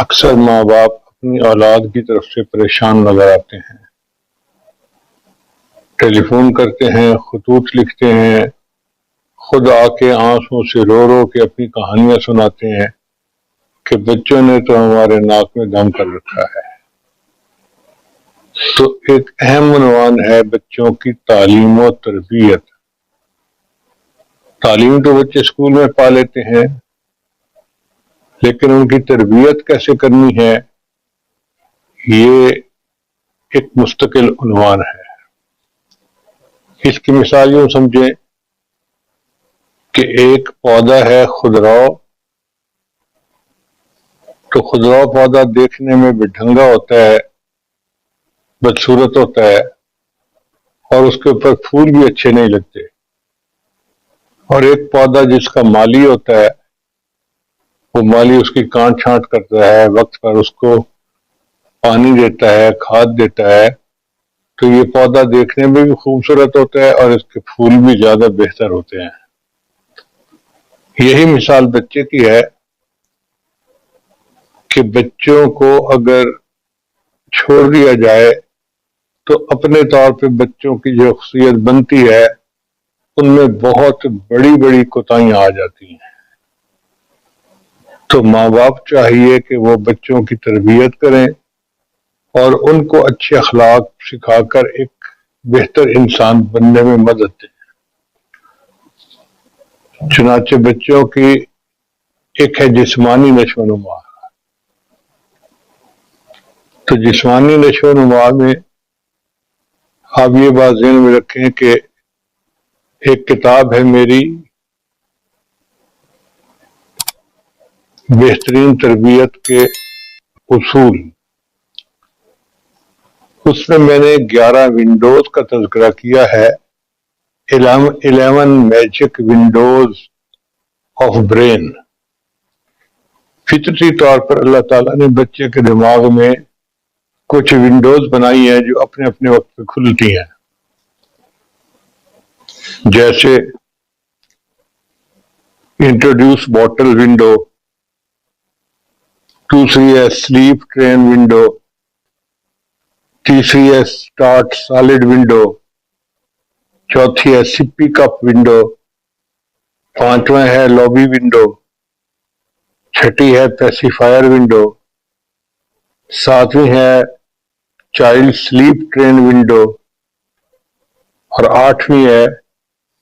اکثر ماں باپ اپنی اولاد کی طرف سے پریشان نظر آتے ہیں، ٹیلی فون کرتے ہیں، خطوط لکھتے ہیں، خود آ کے آنسوں سے رو رو کے اپنی کہانیاں سناتے ہیں کہ بچوں نے تو ہمارے ناک میں دم کر رکھا ہے۔ تو ایک اہم عنوان ہے بچوں کی تعلیم و تربیت۔ تعلیم تو بچے اسکول میں پا لیتے ہیں، لیکن ان کی تربیت کیسے کرنی ہے یہ ایک مستقل عنوان ہے۔ اس کی مثال یوں سمجھیں کہ ایک پودا ہے خضرو، تو خضرو پودا دیکھنے میں بھڑنگا ہوتا ہے، بدصورت ہوتا ہے، اور اس کے اوپر پھول بھی اچھے نہیں لگتے۔ اور ایک پودا جس کا مالی ہوتا ہے، وہ مالی اس کی کانٹ چھانٹ کرتا ہے، وقت پر اس کو پانی دیتا ہے، کھاد دیتا ہے، تو یہ پودا دیکھنے میں بھی خوبصورت ہوتا ہے اور اس کے پھول بھی زیادہ بہتر ہوتے ہیں۔ یہی مثال بچے کی ہے کہ بچوں کو اگر چھوڑ دیا جائے تو اپنے طور پہ بچوں کی جو شخصیت بنتی ہے ان میں بہت بڑی بڑی کوتاہیاں آ جاتی ہیں۔ تو ماں باپ چاہیے کہ وہ بچوں کی تربیت کریں اور ان کو اچھے اخلاق سکھا کر ایک بہتر انسان بننے میں مدد دیں۔ چنانچہ بچوں کی ایک ہے جسمانی نشو و نما۔ تو جسمانی نشو و نما میں آپ یہ بات ذہن میں رکھیں کہ ایک کتاب ہے میری بہترین تربیت کے اصول، اس میں نے 11 ونڈوز کا تذکرہ کیا ہے، 11 میجک ونڈوز آف برین۔ فطری طور پر اللہ تعالیٰ نے بچے کے دماغ میں کچھ ونڈوز بنائی ہیں جو اپنے اپنے وقت پہ کھلتی ہیں، جیسے انٹروڈیوس باٹل ونڈو، دوسری ہے سلیپ ٹرین ونڈو، تیسری ہے سٹارٹ سالڈ ونڈو، چوتھی ہے سپی کپ ونڈو، پانچواں ہے لابی ونڈو، چھٹی ہے پیسیفائر ونڈو، ساتویں ہے چائلڈ سلیپ ٹرین ونڈو، اور آٹھویں ہے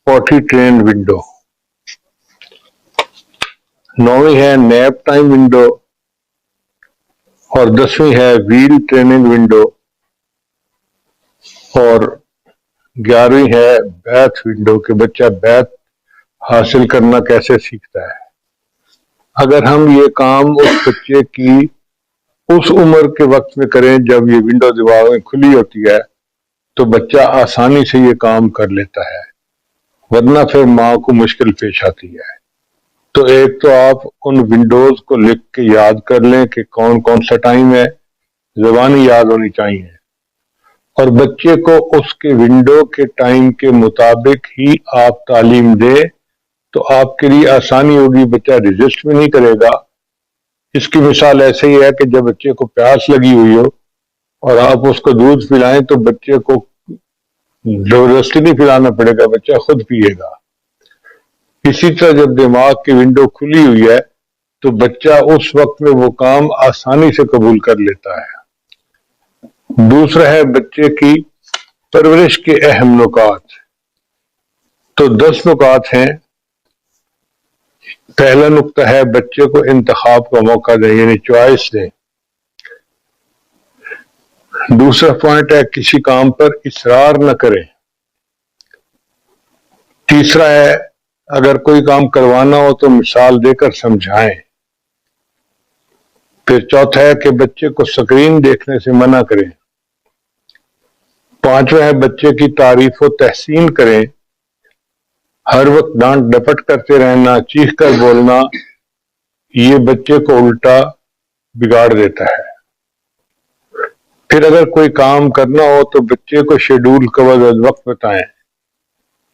پوٹی ٹرین ونڈو، نویں ہے نیپ ٹائم ونڈو، اور 10ویں ہے ویل ٹریننگ ونڈو، اور 11ویں ہے بیتھ ونڈو کہ بچہ بیتھ حاصل کرنا کیسے سیکھتا ہے۔ اگر ہم یہ کام اس بچے کی اس عمر کے وقت میں کریں جب یہ ونڈو دماغ میں کھلی ہوتی ہے تو بچہ آسانی سے یہ کام کر لیتا ہے، ورنہ پھر ماں کو مشکل پیش آتی ہے۔ تو ایک تو آپ ان ونڈوز کو لکھ کے یاد کر لیں کہ کون کون سا ٹائم ہے، زبانی یاد ہونی چاہیے، اور بچے کو اس کے ونڈو کے ٹائم کے مطابق ہی آپ تعلیم دیں تو آپ کے لیے آسانی ہوگی، بچہ رجسٹ بھی نہیں کرے گا۔ اس کی مثال ایسے ہی ہے کہ جب بچے کو پیاس لگی ہوئی ہو اور آپ اس کو دودھ پلائیں تو بچے کو زبردستی نہیں پلانا پڑے گا، بچہ خود پیے گا۔ اسی طرح جب دماغ کی ونڈو کھلی ہوئی ہے تو بچہ اس وقت میں وہ کام آسانی سے قبول کر لیتا ہے۔ دوسرا ہے بچے کی پرورش کے اہم نکات۔ تو 10 نکات ہیں۔ پہلا نقطہ ہے بچے کو انتخاب کا موقع دیں، یعنی چوائس دیں۔ دوسرا پوائنٹ ہے کسی کام پر اصرار نہ کریں۔ تیسرا ہے اگر کوئی کام کروانا ہو تو مثال دے کر سمجھائیں۔ پھر چوتھا ہے کہ بچے کو اسکرین دیکھنے سے منع کریں۔ پانچواں ہے بچے کی تعریف و تحسین کریں۔ ہر وقت ڈانٹ ڈپٹ کرتے رہنا، چیخ کر بولنا، یہ بچے کو الٹا بگاڑ دیتا ہے۔ پھر اگر کوئی کام کرنا ہو تو بچے کو شیڈول کا وقت بتائیں۔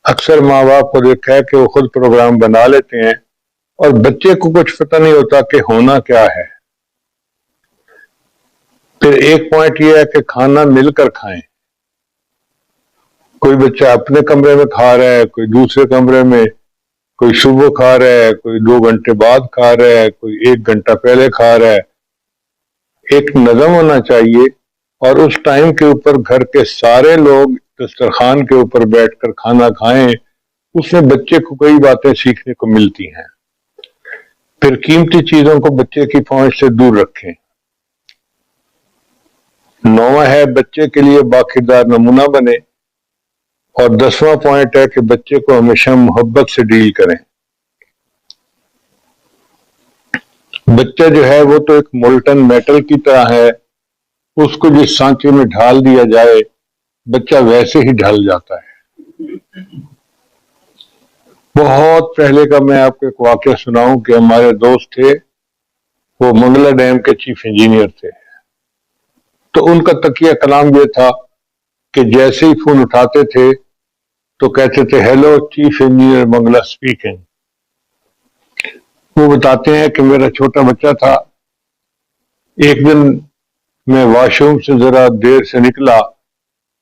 اکثر ماں باپ کو دیکھا ہے کہ وہ خود پروگرام بنا لیتے ہیں اور بچے کو کچھ پتہ نہیں ہوتا کہ ہونا کیا ہے۔ پھر ایک پوائنٹ یہ ہے کہ کھانا مل کر کھائیں. کوئی بچہ اپنے کمرے میں کھا رہا ہے، کوئی دوسرے کمرے میں، کوئی صبح کھا رہا ہے، کوئی 2 گھنٹے بعد کھا رہا ہے، کوئی 1 گھنٹہ پہلے کھا رہا ہے. ایک نظم ہونا چاہیے، اور اس ٹائم کے اوپر گھر کے سارے لوگ دسترخوان کے اوپر بیٹھ کر کھانا کھائیں. اس میں بچے کو کئی باتیں سیکھنے کو ملتی ہیں. پھر قیمتی چیزوں کو بچے کی پہنچ سے دور رکھیں. 9واں ہے بچے کے لیے باکردار نمونہ بنے، اور 10واں پوائنٹ ہے کہ بچے کو ہمیشہ محبت سے ڈیل کریں. بچہ جو ہے وہ تو ایک مولٹن میٹل کی طرح ہے، اس کو جس سانچے میں ڈھال دیا جائے بچہ ویسے ہی ڈھل جاتا ہے. بہت پہلے کا میں آپ کو ایک واقعہ سناؤں کہ ہمارے دوست تھے، وہ منگلا ڈیم کے چیف انجینئر تھے. تو ان کا تکیہ کلام یہ تھا کہ جیسے ہی فون اٹھاتے تھے تو کہتے تھے hello chief engineer Mangla speaking. وہ بتاتے ہیں کہ میرا چھوٹا بچہ تھا، ایک دن میں واش روم سے ذرا دیر سے نکلا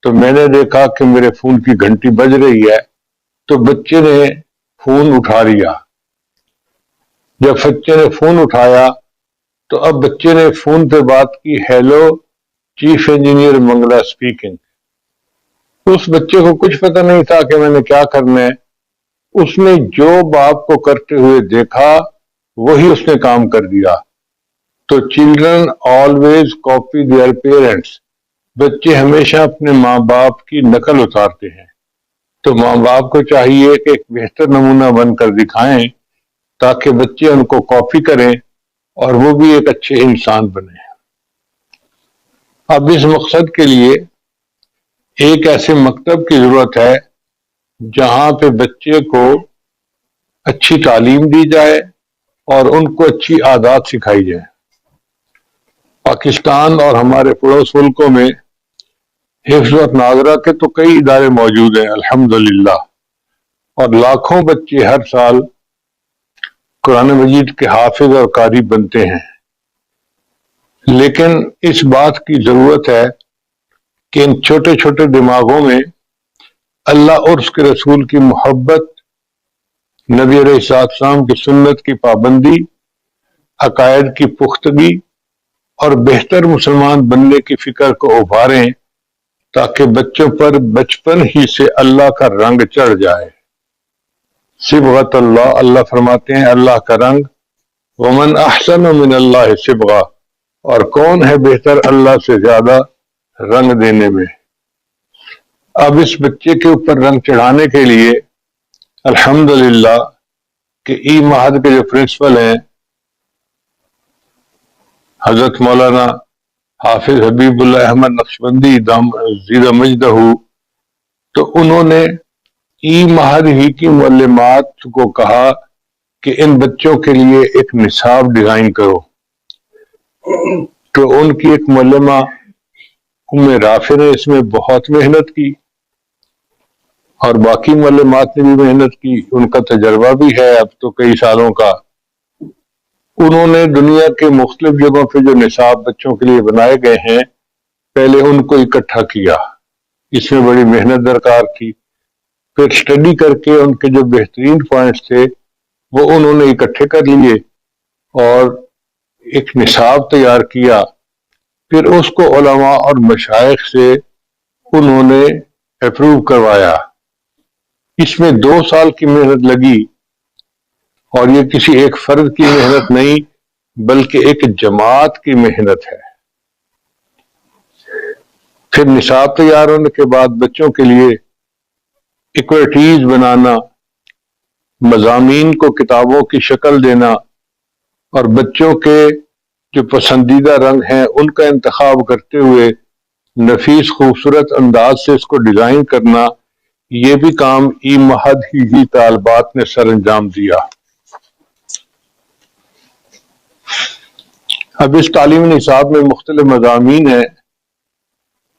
تو میں نے دیکھا کہ میرے فون کی گھنٹی بج رہی ہے، تو بچے نے فون اٹھا لیا. جب بچے نے فون اٹھایا تو اب بچے نے فون پہ بات کی، hello chief engineer Mangla speaking. اس بچے کو کچھ پتہ نہیں تھا کہ میں نے کیا کرنا ہے. اس نے جو باپ کو کرتے ہوئے دیکھا وہی اس نے کام کر دیا. تو children always copy their parents. بچے ہمیشہ اپنے ماں باپ کی نقل اتارتے ہیں. تو ماں باپ کو چاہیے کہ ایک بہتر نمونہ بن کر دکھائیں تاکہ بچے ان کو کاپی کریں اور وہ بھی ایک اچھے انسان بنے. اب اس مقصد کے لیے ایک ایسے مکتب کی ضرورت ہے جہاں پہ بچے کو اچھی تعلیم دی جائے اور ان کو اچھی عادات سکھائی جائے. پاکستان اور ہمارے پڑوس ملکوں میں حفظ و ناظرہ کے تو کئی ادارے موجود ہیں الحمدللہ، اور لاکھوں بچے ہر سال قرآن مجید کے حافظ اور قاری بنتے ہیں. لیکن اس بات کی ضرورت ہے کہ ان چھوٹے چھوٹے دماغوں میں اللہ اور اس کے رسول کی محبت، نبی علیہ السلام کی سنت کی پابندی، عقائد کی پختگی اور بہتر مسلمان بننے کی فکر کو ابھاریں تاکہ بچوں پر بچپن ہی سے اللہ کا رنگ چڑھ جائے. صبغۃ اللہ، اللہ فرماتے ہیں اللہ کا رنگ. ومن احسن من اللہ صبغہ، اور کون ہے بہتر اللہ سے زیادہ رنگ دینے میں. اب اس بچے کے اوپر رنگ چڑھانے کے لیے الحمدللہ کہ ای معہد کے جو پرنسپل ہیں حضرت مولانا حافظ حبیب اللہ احمد نقشبندی زیدہ مجدہ، تو انہوں نے ای معہد ہی کی معلمات کو کہا کہ ان بچوں کے لیے ایک نصاب ڈیزائن کرو. تو ان کی ایک معلمہ ام رافع نے اس میں بہت محنت کی، اور باقی معلمات نے بھی محنت کی، ان کا تجربہ بھی ہے اب تو کئی سالوں کا. انہوں نے دنیا کے مختلف جگہوں پہ جو نصاب بچوں کے لیے بنائے گئے ہیں پہلے ان کو اکٹھا کیا. اس میں بڑی محنت درکار تھی. پھر اسٹڈی کر کے ان کے جو بہترین پوائنٹس تھے وہ انہوں نے اکٹھے کر لیے اور ایک نصاب تیار کیا. پھر اس کو علماء اور مشائخ سے انہوں نے اپروو کروایا. اس میں 2 سال کی محنت لگی، اور یہ کسی ایک فرد کی محنت نہیں بلکہ ایک جماعت کی محنت ہے. پھر نصاب تیار ہونے کے بعد بچوں کے لیے ایکٹیویٹیز بنانا، مضامین کو کتابوں کی شکل دینا، اور بچوں کے جو پسندیدہ رنگ ہیں ان کا انتخاب کرتے ہوئے نفیس خوبصورت انداز سے اس کو ڈیزائن کرنا، یہ بھی کام ای معہد ہی طالبات نے سر انجام دیا. اب اس تعلیمی نصاب میں مختلف مضامین ہیں.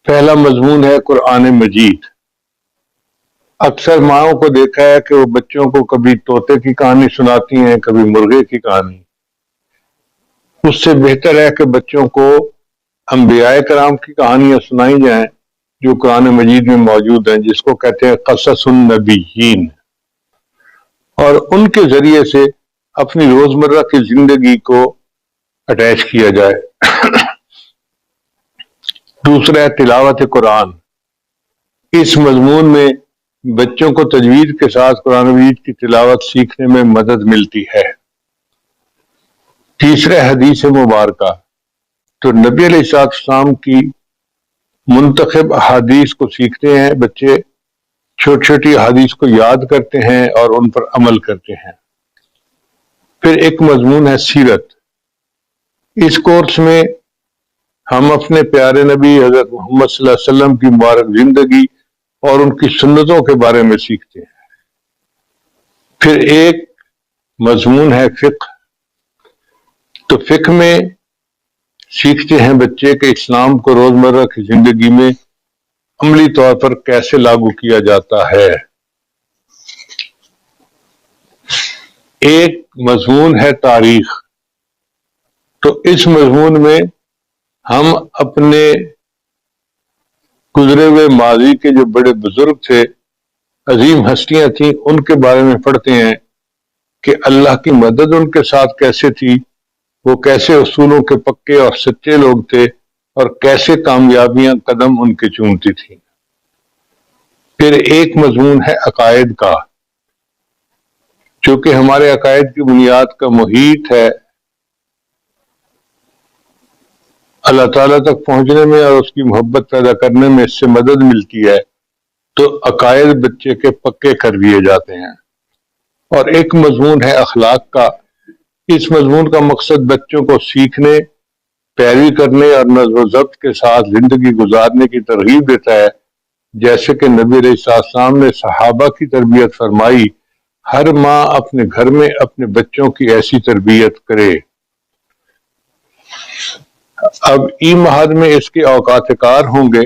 پہلا مضمون ہے قرآن مجید. اکثر ماؤں کو دیکھا ہے کہ وہ بچوں کو کبھی طوطے کی کہانی سناتی ہیں، کبھی مرغے کی کہانی. اس سے بہتر ہے کہ بچوں کو انبیاء کرام کی کہانیاں سنائی جائیں جو قرآن مجید میں موجود ہیں، جس کو کہتے ہیں قصص النبیین، اور ان کے ذریعے سے اپنی روزمرہ کی زندگی کو اٹیچ کیا جائے۔ دوسرا ہے تلاوت قرآن۔ اس مضمون میں بچوں کو تجوید کے ساتھ قرآن مجید کی تلاوت سیکھنے میں مدد ملتی ہے۔ تیسرا حدیث مبارکہ، تو نبی علیہ السلام کی منتخب احادیث کو سیکھتے ہیں بچے، چھوٹی چھوٹی احادیث کو یاد کرتے ہیں اور ان پر عمل کرتے ہیں۔ پھر ایک مضمون ہے سیرت۔ اس کورس میں ہم اپنے پیارے نبی حضرت محمد صلی اللہ علیہ وسلم کی مبارک زندگی اور ان کی سنتوں کے بارے میں سیکھتے ہیں۔ پھر ایک مضمون ہے فقہ۔ تو فقہ میں سیکھتے ہیں بچے کہ اسلام کو روزمرہ کی زندگی میں عملی طور پر کیسے لاگو کیا جاتا ہے۔ ایک مضمون ہے تاریخ۔ تو اس مضمون میں ہم اپنے گزرے ہوئے ماضی کے جو بڑے بزرگ تھے، عظیم ہستیاں تھیں، ان کے بارے میں پڑھتے ہیں کہ اللہ کی مدد ان کے ساتھ کیسے تھی، وہ کیسے اصولوں کے پکے اور سچے لوگ تھے، اور کیسے کامیابیاں قدم ان کے چومتی تھیں۔ پھر ایک مضمون ہے عقائد کا، چونکہ ہمارے عقائد کی بنیاد کا محیط ہے، اللہ تعالیٰ تک پہنچنے میں اور اس کی محبت پیدا کرنے میں اس سے مدد ملتی ہے، تو عقائد بچے کے پکے کر دیے جاتے ہیں۔ اور ایک مضمون ہے اخلاق کا۔ اس مضمون کا مقصد بچوں کو سیکھنے، پیروی کرنے اور نظم و ضبط کے ساتھ زندگی گزارنے کی ترغیب دیتا ہے، جیسے کہ نبی علیہ السلام نے صحابہ کی تربیت فرمائی، ہر ماں اپنے گھر میں اپنے بچوں کی ایسی تربیت کرے۔ اب ای مہد میں اس کے اوقات کار ہوں گے۔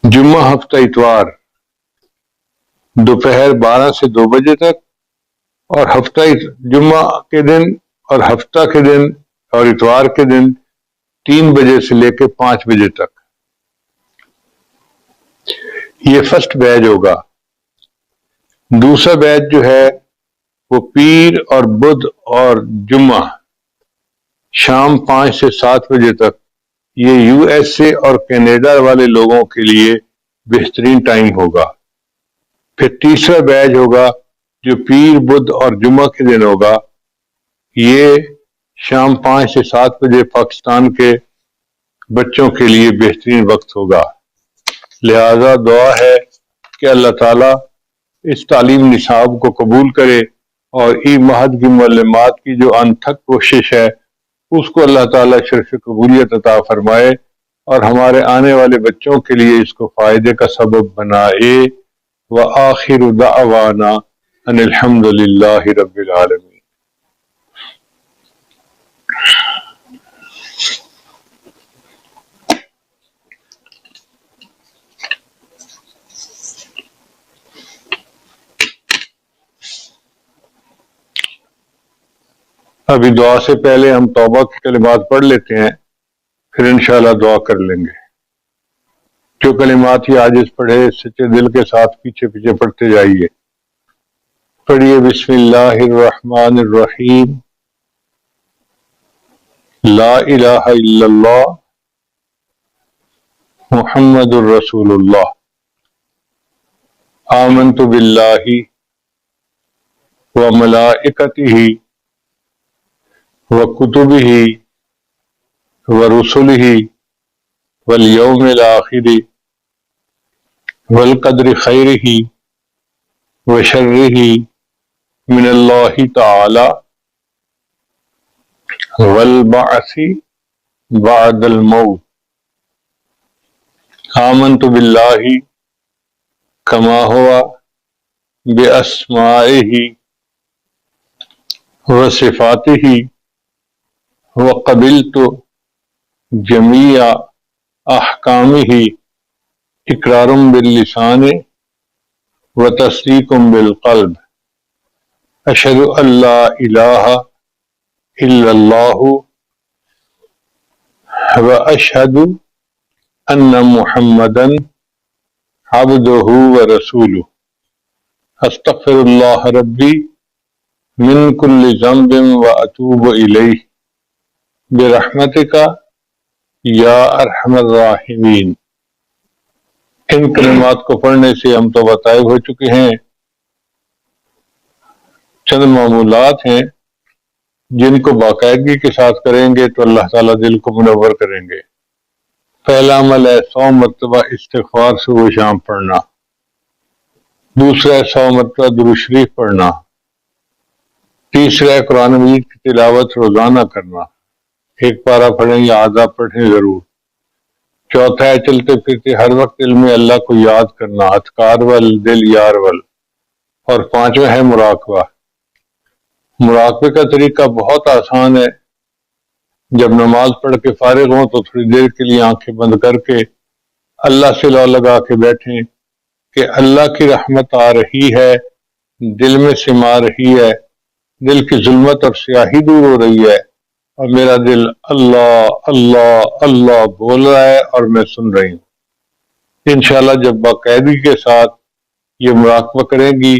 جمعہ ہفتہ اتوار دوپہر 12 سے 2 بجے تک، اور جمعہ کے دن اور ہفتہ کے دن اور اتوار کے دن 3 بجے سے لے کے 5 بجے تک۔ یہ فرسٹ بیچ ہوگا۔ دوسرا بیچ جو ہے وہ پیر اور بدھ اور جمعہ شام 5 سے 7 بجے تک۔ یہ یو ایس اے اور کینیڈا والے لوگوں کے لیے بہترین ٹائم ہوگا۔ پھر تیسرا بیچ ہوگا جو پیر بدھ اور جمعہ کے دن ہوگا، یہ شام 5 سے 7 بجے پاکستان کے بچوں کے لیے بہترین وقت ہوگا۔ لہذا دعا ہے کہ اللہ تعالیٰ اس تعلیم نصاب کو قبول کرے، اور ای مہد کی معلمات کی جو انتھک کوشش ہے اس کو اللہ تعالیٰ شرف قبولیت عطا فرمائے، اور ہمارے آنے والے بچوں کے لیے اس کو فائدے کا سبب بنائے۔ وآخر دعوانا ان الحمد للہ رب العالمین۔ ابھی دعا سے پہلے ہم توبہ کے کلمات پڑھ لیتے ہیں، پھر انشاءاللہ دعا کر لیں گے۔ جو کلمات یہ عاجز پڑھے سچے دل کے ساتھ پیچھے پیچھے پڑھتے جائیے۔ پڑھیے بسم اللہ الرحمن الرحیم۔ لا الہ الا اللہ محمد الرسول اللہ۔ آمنت باللہ وملائکتہ وکتبہ ورسلہ والیوم الآخر والقدر خیرہ وشرہ من اللہ تعالی والبعث بعد الموت۔ آمنت باللہ کما ہوا باسمائہ وصفاتہ وقبلت جمیع احکامہ اقرار باللسان وتصدیق بالقلب۔ اشہد ان لا الہ الا اللہ واشہد ان محمدا عبدہ ورسولہ استغفر اللہ ربی من کل ذنب واتوب الیہ برحمتک یا ارحم الراحمین۔ ان کلمات کو پڑھنے سے ہم تو بتائے ہو چکے ہیں، چند معمولات ہیں جن کو باقاعدگی کے ساتھ کریں گے تو اللہ تعالیٰ دل کو منور کریں گے۔ پہلا عمل ہے 100 مرتبہ استغفار صبح شام پڑھنا، دوسرا ہے 100 مرتبہ درود شریف پڑھنا، تیسرا ہے قرآن مجید کی تلاوت روزانہ کرنا، ایک پارہ پڑھیں یا آدھا پڑھیں ضرور۔ چوتھا ہے چلتے پھرتے ہر وقت دل میں اللہ کو یاد کرنا، اذکار وال دل یار وال۔ اور پانچواں ہے مراقبہ۔ مراقبے کا طریقہ بہت آسان ہے، جب نماز پڑھ کے فارغ ہوں تو تھوڑی دیر کے لیے آنکھیں بند کر کے اللہ سے لو لگا کے بیٹھیں کہ اللہ کی رحمت آ رہی ہے، دل میں سما رہی ہے، دل کی ظلمت اور سیاہی دور ہو رہی ہے، اور میرا دل اللہ اللہ اللہ بول رہا ہے اور میں سن رہی ہوں۔ انشاءاللہ جب باقاعدگی کے ساتھ یہ مراقبہ کریں گی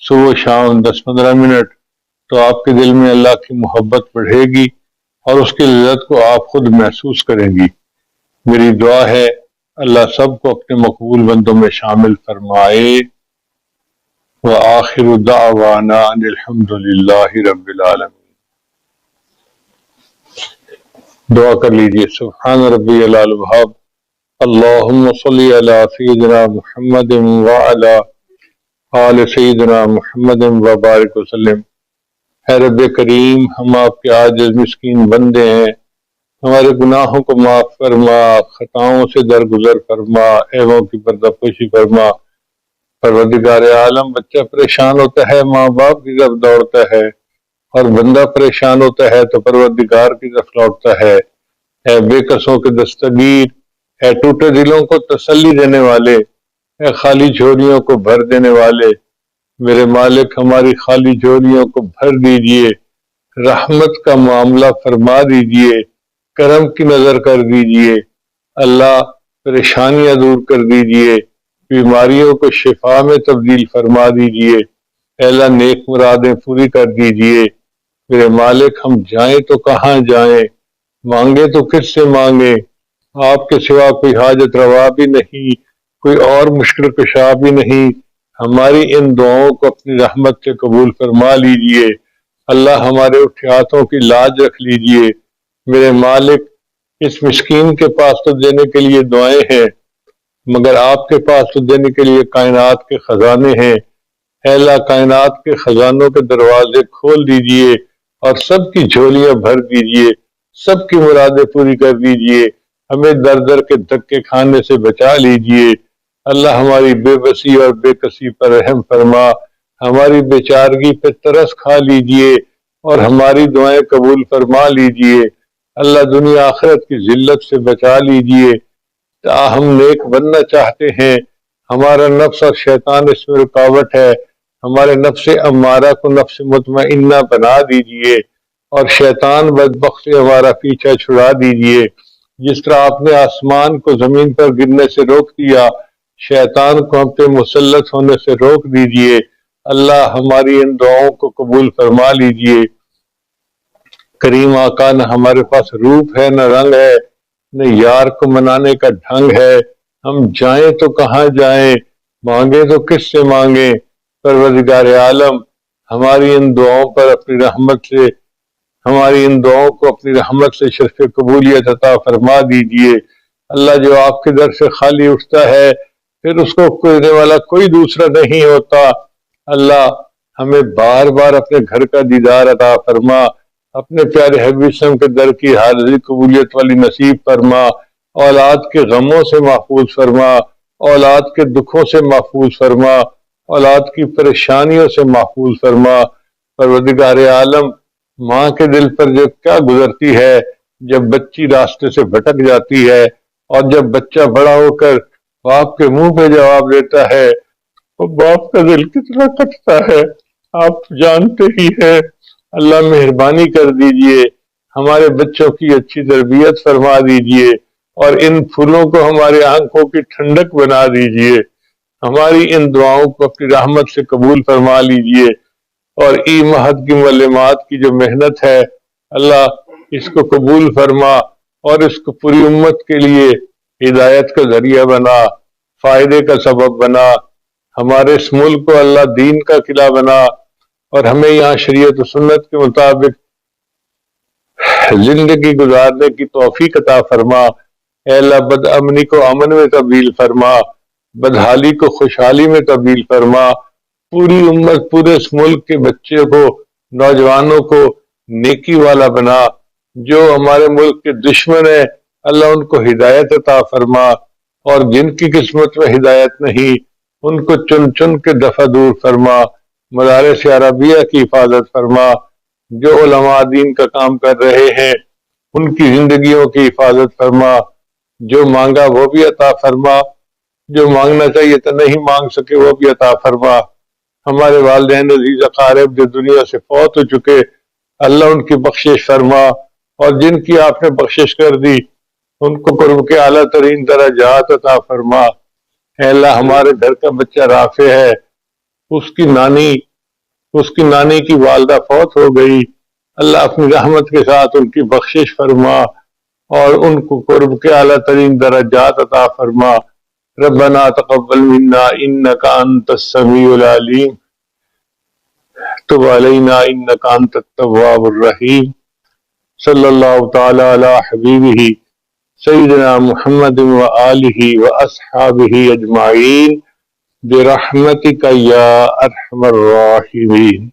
صبح و شام 10-15 منٹ، تو آپ کے دل میں اللہ کی محبت بڑھے گی اور اس کی لذت کو آپ خود محسوس کریں گی۔ میری دعا ہے اللہ سب کو اپنے مقبول بندوں میں شامل فرمائے۔ وآخر دعوانا ان الحمد للہ رب العالمین۔ دعا کر لیجئے۔ سبحان ربی العلی الوہاب، اللہم صلی علی سیدنا محمد وعلی آل سیدنا محمد وبارک وسلم۔ اے رب کریم، ہم آپ کے عاجز مسکین بندے ہیں، ہمارے گناہوں کو معاف فرما، خطاؤں سے درگزر فرما، عیبوں کی پردہ پوشی فرما۔ پروردگار عالم، بچہ پریشان ہوتا ہے ماں باپ کی طرف دوڑتا ہے، اور بندہ پریشان ہوتا ہے تو پروردگار کی طرف لوٹتا ہے۔ اے بے کسوں کے دستگیر، اے ٹوٹے دلوں کو تسلی دینے والے، اے خالی جھولیوں کو بھر دینے والے، میرے مالک ہماری خالی جھولیوں کو بھر دیجئے، رحمت کا معاملہ فرما دیجئے، کرم کی نظر کر دیجئے، اللہ پریشانیاں دور کر دیجئے، بیماریوں کو شفا میں تبدیل فرما دیجئے، اے اللہ نیک مرادیں پوری کر دیجئے۔ میرے مالک ہم جائیں تو کہاں جائیں، مانگے تو کس سے مانگیں، آپ کے سوا کوئی حاجت روا بھی نہیں، کوئی اور مشکل کشا بھی نہیں۔ ہماری ان دعاؤں کو اپنی رحمت سے قبول فرما لیجئے، اللہ ہمارے اٹھے ہاتھوں کی لاج رکھ لیجئے۔ میرے مالک، اس مسکین کے پاس تو دینے کے لیے دعائیں ہیں، مگر آپ کے پاس تو دینے کے لیے کائنات کے خزانے ہیں۔ اے اللہ کائنات کے خزانوں کے دروازے کھول دیجئے اور سب کی جھولیاں بھر دیجئے، سب کی مرادیں پوری کر دیجئے، ہمیں در در کے دھکے کھانے سے بچا لیجئے۔ اللہ ہماری بے بسی اور بے کسی پر رحم فرما، ہماری بیچارگی پہ ترس کھا لیجئے اور ہماری دعائیں قبول فرما لیجئے۔ اللہ دنیا آخرت کی ذلت سے بچا لیجئے۔ ہم نیک بننا چاہتے ہیں، ہمارا نفس اور شیطان اس میں رکاوٹ ہے، ہمارے نفس امارہ کو نفس مطمئنہ بنا دیجئے اور شیطان بدبخت سے ہمارا پیچھا چھڑا دیجئے۔ جس طرح آپ نے آسمان کو زمین پر گرنے سے روک دیا، شیطان کو ہم پہ مسلط ہونے سے روک دیجئے۔ اللہ ہماری ان دعاؤں کو قبول فرما لیجئے۔ کریم آقا، نہ ہمارے پاس روپ ہے، نہ رنگ ہے، نہ یار کو منانے کا ڈھنگ ہے، ہم جائیں تو کہاں جائیں، مانگیں تو کس سے مانگیں۔ پروردگار عالم، ہماری ان دعاؤں پر اپنی رحمت سے، ہماری ان دعاؤں کو اپنی رحمت سے شرف قبولیت عطا فرما دیجئے۔ اللہ، جو آپ کے در سے خالی اٹھتا ہے پھر اس کو دینے والا کوئی دوسرا نہیں ہوتا۔ اللہ ہمیں بار بار اپنے گھر کا دیدار عطا فرما، اپنے پیارے حبیب وسلم کے در کی حاضری قبولیت والی نصیب فرما، اولاد کے غموں سے محفوظ فرما، اولاد کے دکھوں سے محفوظ فرما، اولاد کی پریشانیوں سے محفوظ فرما۔ پروردگار عالم، ماں کے دل پر جو کیا گزرتی ہے جب بچی راستے سے بھٹک جاتی ہے، اور جب بچہ بڑا ہو کر باپ کے منہ پہ جواب دیتا ہے، تو باپ کا دل کتنا کٹتا ہے آپ جانتے ہی ہیں۔ اللہ مہربانی کر دیجئے، ہمارے بچوں کی اچھی تربیت فرما دیجئے، اور ان پھولوں کو ہمارے آنکھوں کی ٹھنڈک بنا دیجئے، ہماری ان دعاؤں کو اپنی رحمت سے قبول فرما لیجئے، اور ای مہد کی معلمات کی جو محنت ہے اللہ اس کو قبول فرما، اور اس کو پوری امت کے لیے ہدایت کا ذریعہ بنا، فائدے کا سبب بنا، ہمارے اس ملک کو اللہ دین کا قلعہ بنا، اور ہمیں یہاں شریعت و سنت کے مطابق زندگی گزارنے کی توفیق عطا فرما۔ اے اللہ بد امنی کو امن میں تبدیل فرما، بدحالی کو خوشحالی میں تبدیل فرما، پوری امت، پورے اس ملک کے بچے کو، نوجوانوں کو نیکی والا بنا، جو ہمارے ملک کے دشمن ہیں اللہ ان کو ہدایت عطا فرما، اور جن کی قسمت میں ہدایت نہیں ان کو چن چن کے دفع دور فرما، مدارس عربیہ کی حفاظت فرما، جو علماء دین کا کام کر رہے ہیں ان کی زندگیوں کی حفاظت فرما، جو مانگا وہ بھی عطا فرما، جو مانگنا چاہیے تو نہیں مانگ سکے وہ بھی عطا فرما۔ ہمارے والدین عزیز اقارب جو دنیا سے فوت ہو چکے اللہ ان کی بخشش فرما، اور جن کی آپ نے بخشش کر دی ان کو قرب کے اعلیٰ ترین درجات عطا فرما۔ اے اللہ ہمارے گھر کا بچہ رافع ہے، اس کی نانی کی والدہ فوت ہو گئی، اللہ اپنی رحمت کے ساتھ ان کی بخشش فرما اور ان کو قرب کے اعلیٰ ترین درجات عطا فرما۔ ربنا تقبل منا انک انت السمیع العلیم تب علینا انک انت التواب الرحیم۔ صلی اللہ تعالی علی حبیبہ سیدنا محمد وآلہ واصحابہ اجمعین برحمتک یا ارحم الراحمین۔